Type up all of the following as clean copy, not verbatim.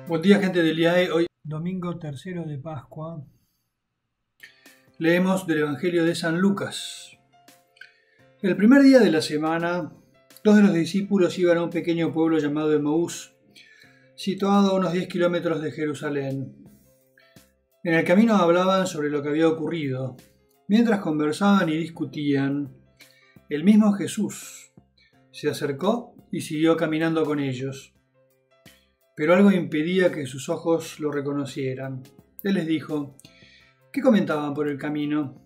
Buen día, gente del IAE. Hoy, domingo tercero de Pascua, leemos del Evangelio de San Lucas. El primer día de la semana, dos de los discípulos iban a un pequeño pueblo llamado Emaús, situado a unos 10 kilómetros de Jerusalén. En el camino hablaban sobre lo que había ocurrido. Mientras conversaban y discutían, el mismo Jesús se acercó y siguió caminando con ellos. Pero algo impedía que sus ojos lo reconocieran. Él les dijo: ¿qué comentaban por el camino?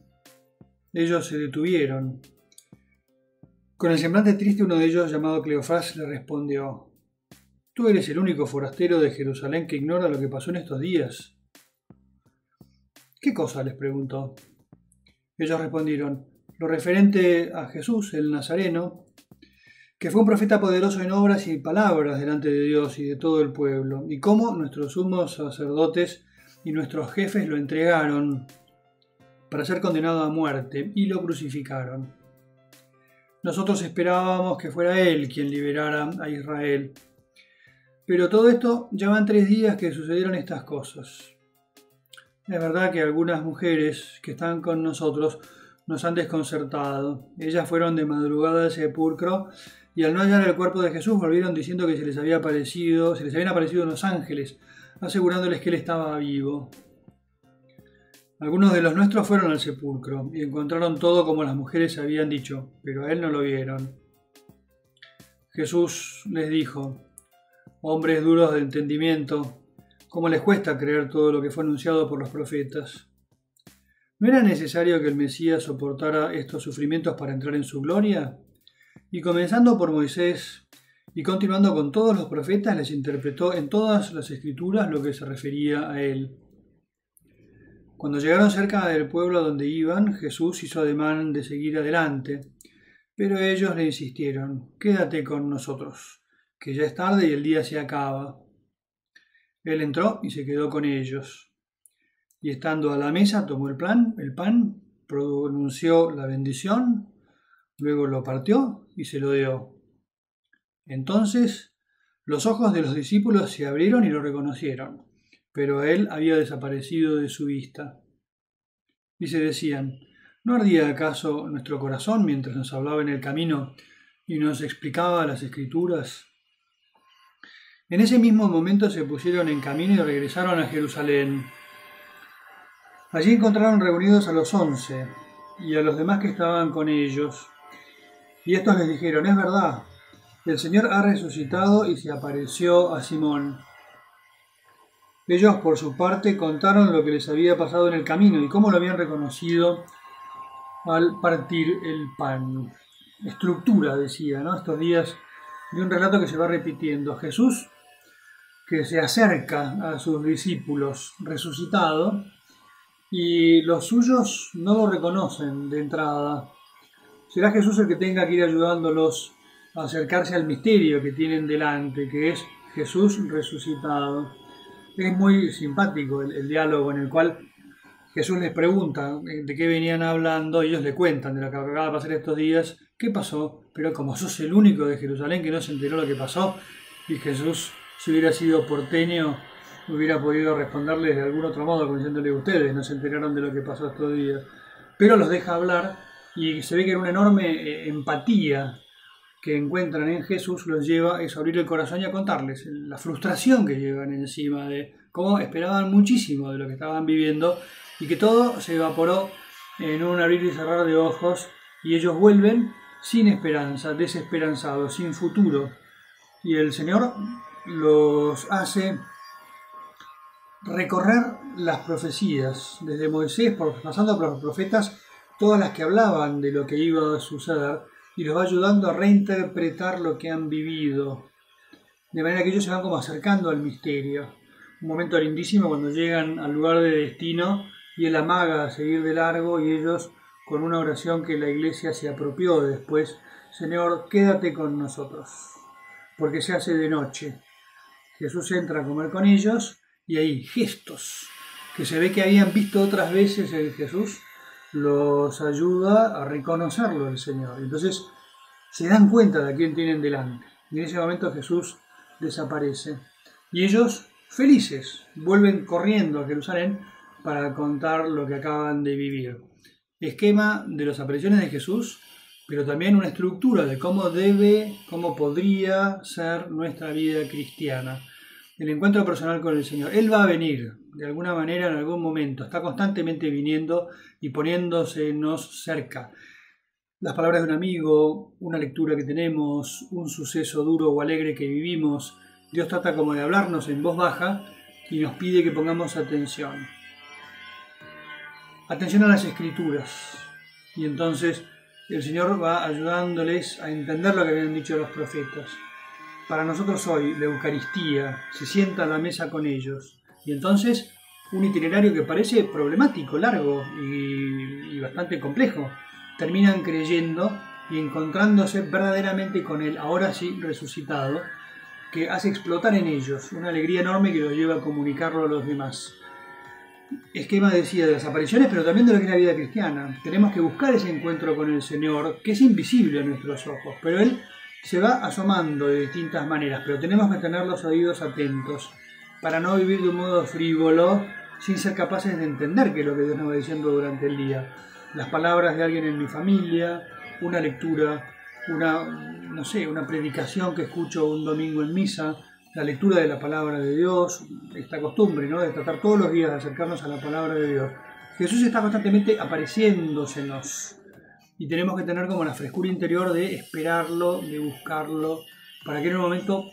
Ellos se detuvieron. Con el semblante triste, uno de ellos, llamado Cleofás, le respondió: ¿tú eres el único forastero de Jerusalén que ignora lo que pasó en estos días? ¿Qué cosa?, les preguntó. Ellos respondieron: lo referente a Jesús, el Nazareno, que fue un profeta poderoso en obras y palabras delante de Dios y de todo el pueblo, y cómo nuestros sumos sacerdotes y nuestros jefes lo entregaron para ser condenado a muerte y lo crucificaron. Nosotros esperábamos que fuera Él quien liberara a Israel. Pero todo esto ya van 3 días que sucedieron estas cosas. Es verdad que algunas mujeres que están con nosotros nos han desconcertado. Ellas fueron de madrugada al sepulcro y al no hallar el cuerpo de Jesús volvieron diciendo que se les habían aparecido unos ángeles, asegurándoles que Él estaba vivo. Algunos de los nuestros fueron al sepulcro y encontraron todo como las mujeres habían dicho, pero a Él no lo vieron. Jesús les dijo: hombres duros de entendimiento, ¿cómo les cuesta creer todo lo que fue anunciado por los profetas? ¿No era necesario que el Mesías soportara estos sufrimientos para entrar en su gloria? Y comenzando por Moisés y continuando con todos los profetas, les interpretó en todas las escrituras lo que se refería a él. Cuando llegaron cerca del pueblo a donde iban, Jesús hizo ademán de seguir adelante, pero ellos le insistieron: quédate con nosotros, que ya es tarde y el día se acaba. Él entró y se quedó con ellos. Y estando a la mesa, tomó el pan, pronunció la bendición, luego lo partió y se lo dio. Entonces los ojos de los discípulos se abrieron y lo reconocieron, pero él había desaparecido de su vista. Y se decían: ¿no ardía acaso nuestro corazón mientras nos hablaba en el camino y nos explicaba las Escrituras? En ese mismo momento se pusieron en camino y regresaron a Jerusalén. Allí encontraron reunidos a los 11 y a los demás que estaban con ellos. Y estos les dijeron: es verdad, el Señor ha resucitado y se apareció a Simón. Ellos, por su parte, contaron lo que les había pasado en el camino y cómo lo habían reconocido al partir el pan. Estructura, decía, ¿no?, estos días de un relato que se va repitiendo. Jesús, que se acerca a sus discípulos resucitado, y los suyos no lo reconocen de entrada. Será Jesús el que tenga que ir ayudándolos a acercarse al misterio que tienen delante, que es Jesús resucitado. Es muy simpático el diálogo en el cual Jesús les pregunta de qué venían hablando, y ellos le cuentan de lo que acaba de pasar estos días. ¿Qué pasó? Pero como sos el único de Jerusalén que no se enteró lo que pasó, y Jesús, si hubiera sido porteño, hubiera podido responderles de algún otro modo, como diciéndole: ustedes no se enteraron de lo que pasó estos días. Pero los deja hablar y se ve que en una enorme empatía que encuentran en Jesús los lleva a abrir el corazón y a contarles la frustración que llevan encima, de cómo esperaban muchísimo de lo que estaban viviendo y que todo se evaporó en un abrir y cerrar de ojos, y ellos vuelven sin esperanza, desesperanzados, sin futuro. Y el Señor los hace recorrer las profecías, desde Moisés, pasando por los profetas, todas las que hablaban de lo que iba a suceder, y los va ayudando a reinterpretar lo que han vivido, de manera que ellos se van como acercando al misterio. Un momento lindísimo cuando llegan al lugar de destino y Él amaga a seguir de largo, y ellos, con una oración que la Iglesia se apropió después: Señor, quédate con nosotros, porque se hace de noche. Jesús entra a comer con ellos y hay gestos que se ve que habían visto otras veces en Jesús, los ayuda a reconocerlo el Señor. Entonces se dan cuenta de a quién tienen delante. Y en ese momento Jesús desaparece. Y ellos felices, vuelven corriendo a Jerusalén para contar lo que acaban de vivir. Esquema de las apariciones de Jesús, pero también una estructura de cómo podría ser nuestra vida cristiana. El encuentro personal con el Señor. Él va a venir, de alguna manera, en algún momento. Está constantemente viniendo y poniéndosenos cerca. Las palabras de un amigo, una lectura que tenemos, un suceso duro o alegre que vivimos. Dios trata como de hablarnos en voz baja y nos pide que pongamos atención. Atención a las Escrituras. Y entonces el Señor va ayudándoles a entender lo que habían dicho los profetas. Para nosotros hoy, la Eucaristía, se sienta a la mesa con ellos. Y entonces, un itinerario que parece problemático, largo y bastante complejo. Terminan creyendo y encontrándose verdaderamente con Él, ahora sí resucitado, que hace explotar en ellos una alegría enorme que los lleva a comunicarlo a los demás. Esquema decía de las apariciones, pero también de lo que es la vida cristiana. Tenemos que buscar ese encuentro con el Señor, que es invisible a nuestros ojos, pero Él se va asomando de distintas maneras, pero tenemos que tener los oídos atentos para no vivir de un modo frívolo sin ser capaces de entender qué es lo que Dios nos va diciendo durante el día. Las palabras de alguien en mi familia, una lectura, una predicación que escucho un domingo en misa, la lectura de la palabra de Dios, esta costumbre, ¿no?, de tratar todos los días de acercarnos a la palabra de Dios. Jesús está constantemente apareciéndosenos. Y tenemos que tener como la frescura interior de esperarlo, de buscarlo, para que en un momento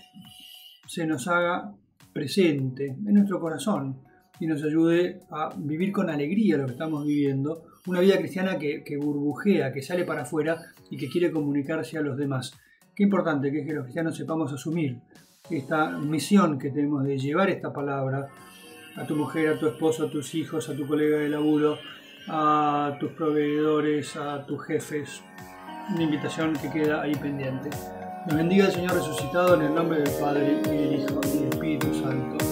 se nos haga presente en nuestro corazón y nos ayude a vivir con alegría lo que estamos viviendo, una vida cristiana que burbujea, que sale para afuera y que quiere comunicarse a los demás. Qué importante que es que los cristianos sepamos asumir esta misión que tenemos de llevar esta palabra a tu mujer, a tu esposo, a tus hijos, a tu colega de laburo, a tus proveedores, a tus jefes. Una invitación que queda ahí pendiente. Nos bendiga el Señor resucitado en el nombre del Padre, y del Hijo, y del Espíritu Santo.